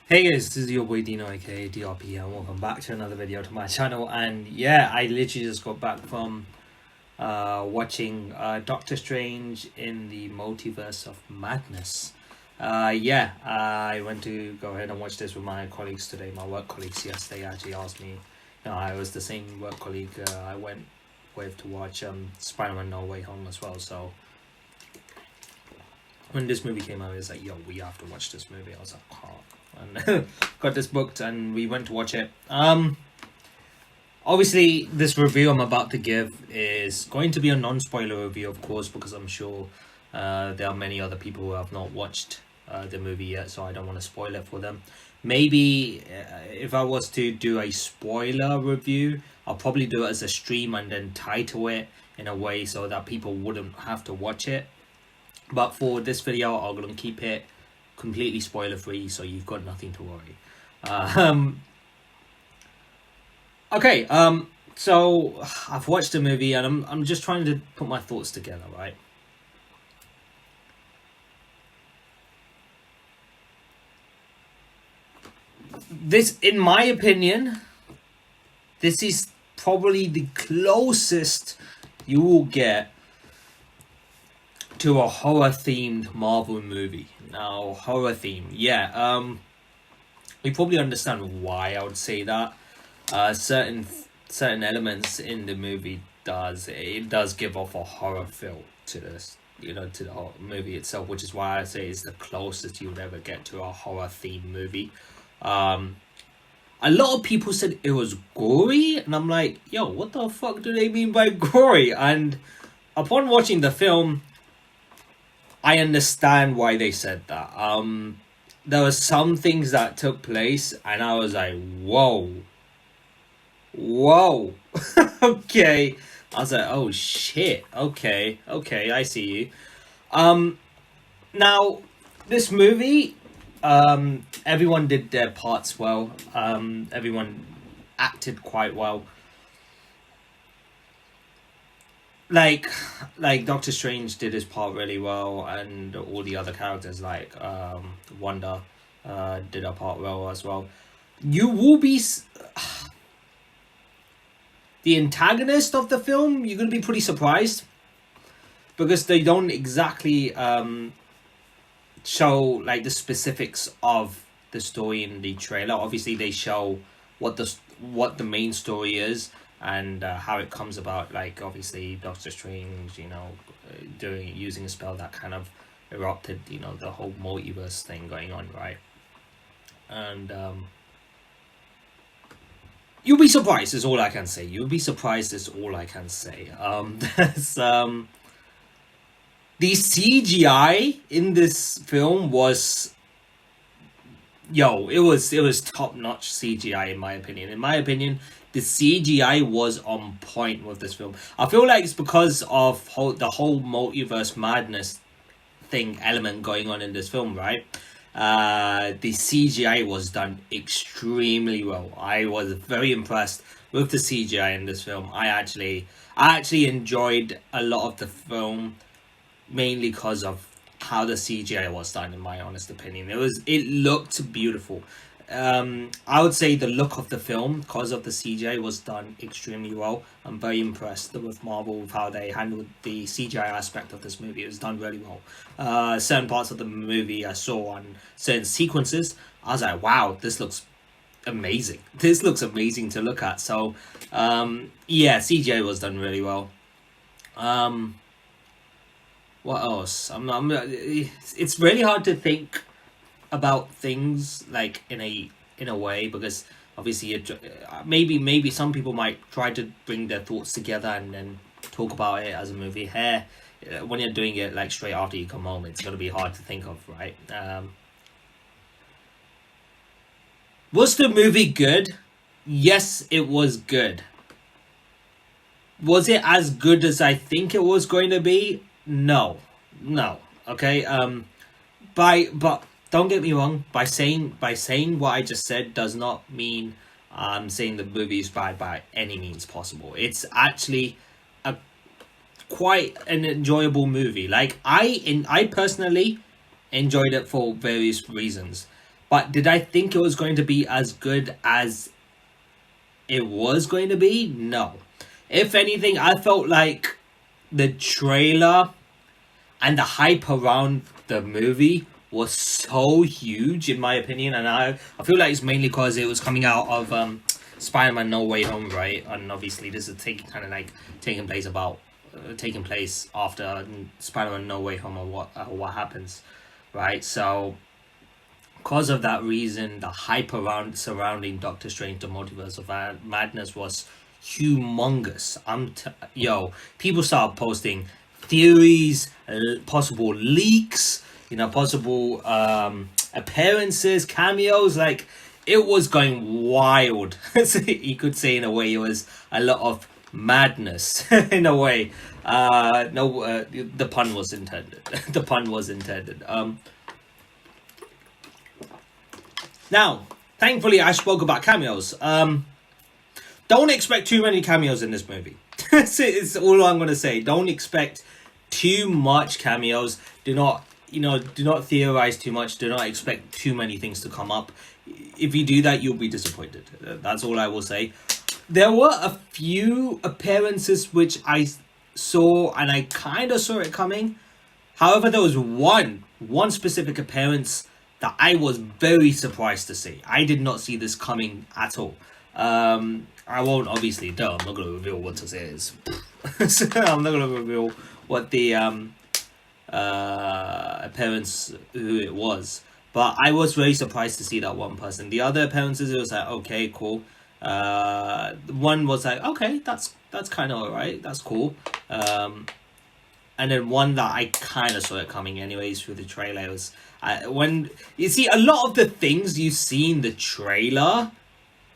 Hey guys, this is your boy Dino aka DRP and welcome back to another video to my channel. And yeah, I literally just got back from watching Doctor Strange in the Multiverse of Madness. I went to go ahead and watch this with my colleagues today, my work colleagues. Yesterday actually asked me, I was the same work colleague I went with to watch Spider-Man No Way Home as well. So when this movie came out, it was like, yo, we have to watch this movie. I was like, oh. And got this booked and we went to watch it. Obviously this review I'm about to give is going to be a non-spoiler review, of course, because I'm sure there are many other people who have not watched the movie yet, so I don't want to spoil it for them. Maybe if I was to do a spoiler review, I'll probably do it as a stream and then title it in a way so that people wouldn't have to watch it. But for this video, I'm going to keep it completely spoiler free, so you've got nothing to worry. So I've watched the movie and I'm just trying to put my thoughts together, right? This, in my opinion, this is probably the closest you will get to a horror themed Marvel movie. Now, horror theme, yeah. You probably understand why I would say that. Certain elements in the movie does give off a horror feel to this, to the whole movie itself, which is why I say it's the closest you'll ever get to a horror themed movie. A lot of people said it was gory, and I'm like, yo, what the fuck do they mean by gory? And upon watching the film, I understand why they said that. There were some things that took place, and I was like, whoa. Okay. I was like, oh shit. Okay, I see you. Now, this movie, everyone did their parts well. Everyone acted quite well. Like Doctor Strange did his part really well, and all the other characters like Wanda did her part well as well. You will be the antagonist of the film. You're gonna be pretty surprised because they don't exactly show like the specifics of the story in the trailer. Obviously, they show what the main story is and how it comes about. Like, obviously, Doctor Strange, using a spell that kind of erupted, the whole multiverse thing going on, right? And you'll be surprised is all I can say. You'll be surprised is all I can say. There's the CGI in this film was, it was top notch CGI in my opinion. In my opinion, the CGI was on point with this film. I feel like it's because of the whole multiverse madness element going on in this film, right? The CGI was done extremely well. I was very impressed with the CGI in this film. I actually enjoyed a lot of the film, mainly because of how the CGI was done, in my honest opinion. It looked beautiful. I would say the look of the film, because of the CGI, was done extremely well. I'm very impressed with Marvel, with how they handled the CGI aspect of this movie. It was done really well. Certain parts of the movie I saw on certain sequences, I was like, wow, this looks amazing. This looks amazing to look at. So, CGI was done really well. What else? It's really hard to think about things like in a way, because obviously maybe some people might try to bring their thoughts together and then talk about it as a movie. Here, when you're doing it like straight after you come home, it's gonna be hard to think of, right? Was the movie good? Yes, it was good. Was it as good as I think it was going to be? No. Okay. But don't get me wrong. By saying what I just said does not mean I'm saying the movie is bad by any means possible. It's actually a quite an enjoyable movie. Like, I personally enjoyed it for various reasons. But did I think it was going to be as good as it was going to be? No. If anything, I felt like the trailer and the hype around the movie was so huge, in my opinion, and I feel like it's mainly because it was coming out of Spider-Man No Way Home, right? And obviously this is taking place after Spider-Man No Way Home, or what happens, right? So because of that reason, the hype around surrounding Doctor Strange: The Multiverse of Madness was humongous. People start posting theories, possible leaks, possible appearances, cameos. Like, it was going wild. So you could say, in a way, it was a lot of madness. In a way, no, the pun was intended. The pun was intended. Now, thankfully, I spoke about cameos. Don't expect too many cameos in this movie. It's all I'm gonna say. Don't expect too much cameos. Do not theorize too much. Do not expect too many things to come up. If you do that, you'll be disappointed. That's all I will say. There were a few appearances which I saw, and I kind of saw it coming. However, there was one specific appearance that I was very surprised to see. I did not see this coming at all. I won't, obviously, I'm not going to reveal what it is. So I'm not going to reveal what the appearance, who it was. But I was very surprised to see that one person. The other appearances, it was like, okay, cool. One was like, okay, that's kind of alright, that's cool. And then one that I kind of saw it coming anyways through the trailer was, when you see a lot of the things you see in the trailer,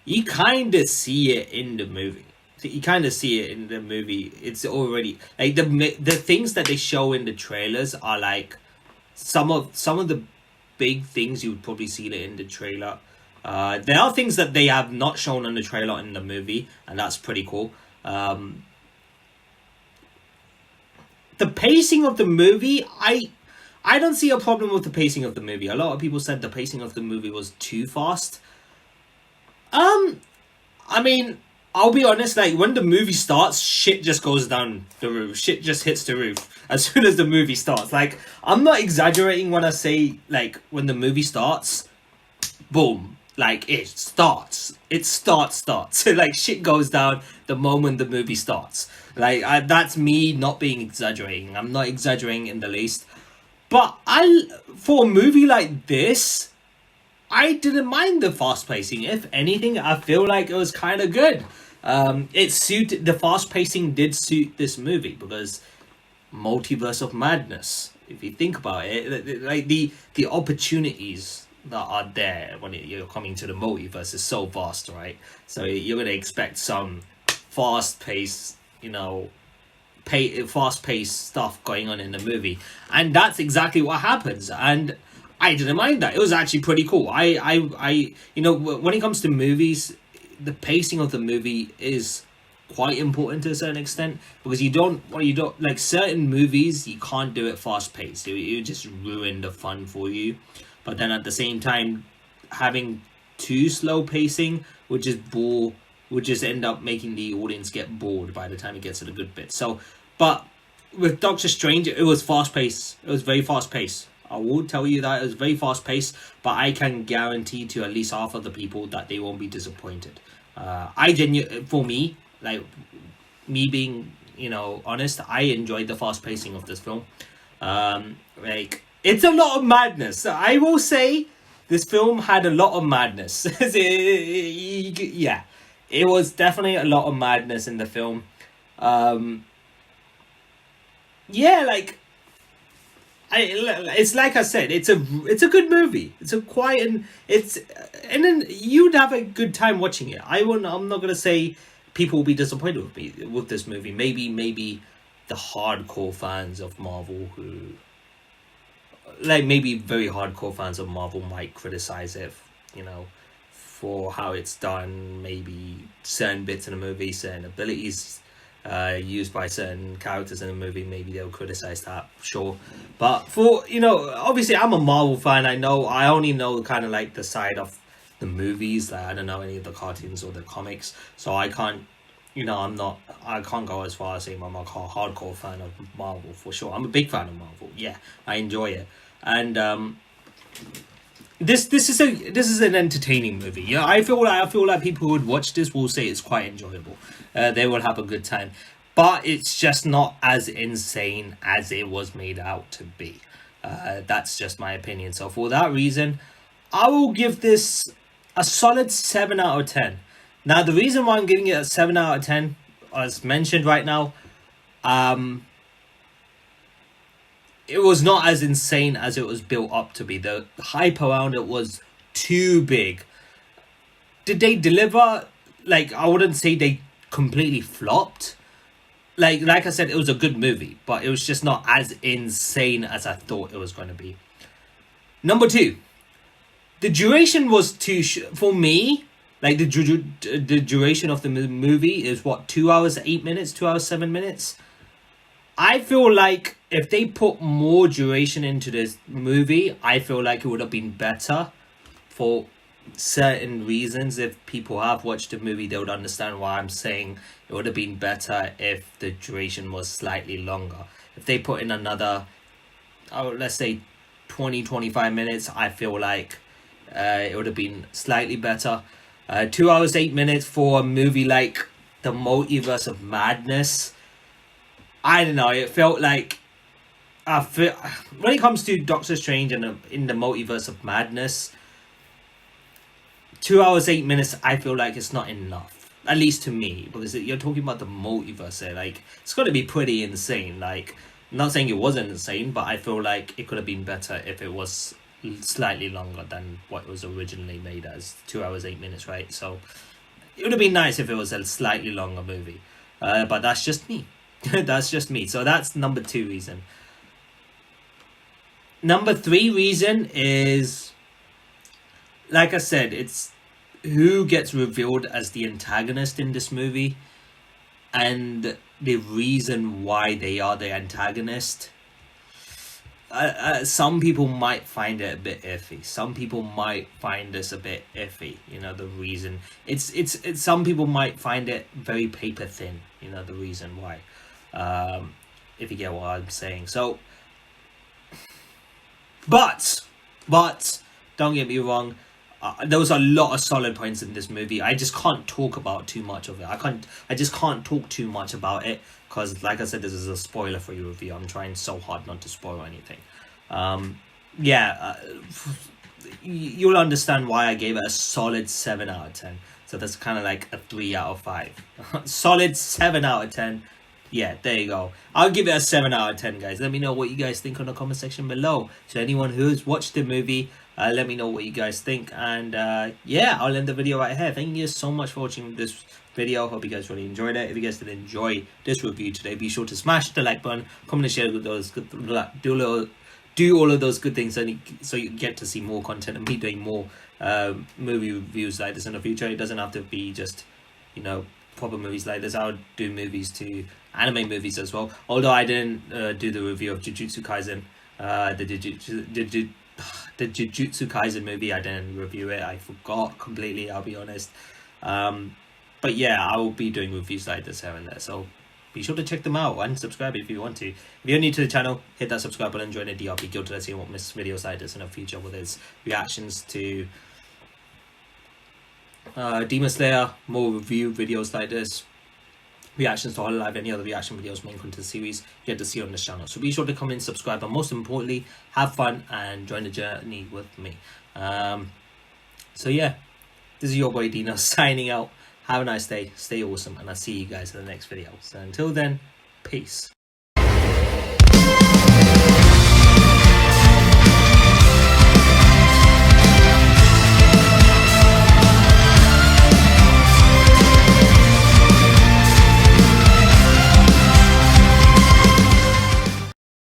you kind of see it in the movie. You kind of see it in the movie. It's already like the things that they show in the trailers are like some of the big things you would probably see it in the trailer. There are things that they have not shown in the trailer in the movie, and that's pretty cool. The pacing of the movie, I don't see a problem with the pacing of the movie. A lot of people said the pacing of the movie was too fast. I mean, I'll be honest, like, when the movie starts, shit just goes down the roof. Shit just hits the roof as soon as the movie starts. Like, I'm not exaggerating when I say, like, when the movie starts, boom. Like, it starts. So, like, shit goes down the moment the movie starts. Like, that's me not being exaggerating. I'm not exaggerating in the least. But for a movie like this, I didn't mind the fast pacing. If anything, I feel like it was kind of good. The fast pacing did suit this movie because Multiverse of Madness. If you think about it, like the opportunities that are there when you're coming to the multiverse is so vast, right? So you're gonna expect some fast paced, fast paced stuff going on in the movie, and that's exactly what happens. And I didn't mind that. It was actually pretty cool. When it comes to movies, the pacing of the movie is quite important to a certain extent, because you don't like certain movies, you can't do it fast paced. It would just ruin the fun for you. But then at the same time, having too slow pacing would just end up making the audience get bored by the time it gets to the good bit. So, but with Doctor Strange, it was fast paced. It was very fast paced. I will tell you that it was very fast paced, but I can guarantee to at least half of the people that they won't be disappointed. For me, like, me being, honest, I enjoyed the fast pacing of this film. Like, it's a lot of madness. I will say this film had a lot of madness. Yeah, it was definitely a lot of madness in the film. Yeah, like, it's like I said, it's a good movie. It's a quiet and then you'd have a good time watching it. I'm not gonna say people will be disappointed with me with this movie. Maybe the hardcore fans of Marvel who, like, maybe very hardcore fans of Marvel might criticize it, for how it's done. Maybe certain bits in the movie, certain abilities used by certain characters in the movie, maybe they'll criticize that, sure. But for, obviously I'm a Marvel fan. I only know kind of like the side of the movies. Like, I don't know any of the cartoons or the comics, so I can't, I can't go as far as saying I'm a hardcore fan of Marvel for sure. I'm a big fan of Marvel. Yeah, I enjoy it, and this is an entertaining movie. Yeah, I feel like people who would watch this will say it's quite enjoyable. They will have a good time, but it's just not as insane as it was made out to be. That's just my opinion. So for that reason, I will give this a solid 7 out of 10. Now the reason why I'm giving it a 7 out of 10, as mentioned right now, it was not as insane as it was built up to be. The hype around it was too big. Did they deliver? Like, I wouldn't say they completely flopped. Like I said, it was a good movie, but it was just not as insane as I thought it was going to be. Number 2, the duration was for me. Like, the duration of the movie is what, 2 hours 8 minutes, 2 hours 7 minutes. I feel like if they put more duration into this movie, I feel like it would have been better for certain reasons. If people have watched the movie, they would understand why I'm saying it would have been better if the duration was slightly longer. If they put in another, let's say 20-25 minutes, I feel like it would have been slightly better. 2 hours 8 minutes for a movie like the Multiverse of Madness, I don't know, it felt like when it comes to Doctor Strange and in the Multiverse of Madness, 2 hours 8 minutes, I feel like it's not enough, at least to me, because you're talking about the multiverse there. Like, it's got to be pretty insane. Like, I'm not saying it wasn't insane, but I feel like it could have been better if it was slightly longer than what it was originally made as. 2 hours 8 minutes, right? So it would have been nice if it was a slightly longer movie, but that's just me. That's just me. So that's number 2 reason. Number 3 reason is, like I said, it's who gets revealed as the antagonist in this movie and the reason why they are the antagonist. Some people might find it a bit iffy. Some people might find this a bit iffy. The reason. It's some people might find it very paper thin. The reason why. If you get what I'm saying. So, but don't get me wrong. There was a lot of solid points in this movie. I just can't talk about too much of it. I just can't talk too much about it because, like I said, this is a spoiler-free review. I'm trying so hard not to spoil anything. You'll understand why I gave it a solid 7 out of 10. So that's kind of like a 3 out of 5. Solid 7 out of 10. Yeah, there you go. I'll give it a 7 out of 10, guys. Let me know what you guys think on the comment section below. So anyone who's watched the movie, let me know what you guys think. And I'll end the video right here. Thank you so much for watching this video. Hope you guys really enjoyed it. If you guys did enjoy this review today, be sure to smash the like button, comment and share with those good, do all of those good things so you get to see more content and me doing more movie reviews like this in the future. It doesn't have to be just, proper movies like this. I'll do movies to anime movies as well. Although I didn't do the review of Jujutsu Kaisen, the Jujutsu Kaisen movie, I didn't review it. I forgot completely, I'll be honest. But yeah, I will be doing reviews like this here and there. So be sure to check them out and subscribe if you want to. If you're new to the channel, hit that subscribe button and join the DRP Guild so that you won't miss videos like this in the future, whether it's reactions to Demon Slayer, more review videos like this, reactions to Hololive, any other reaction videos, main content series you get to see on this channel. So be sure to come in, subscribe, and most importantly, have fun and join the journey with me. So yeah, this is your boy Dino signing out. Have a nice day, stay awesome, and I'll see you guys in the next video. So until then, peace.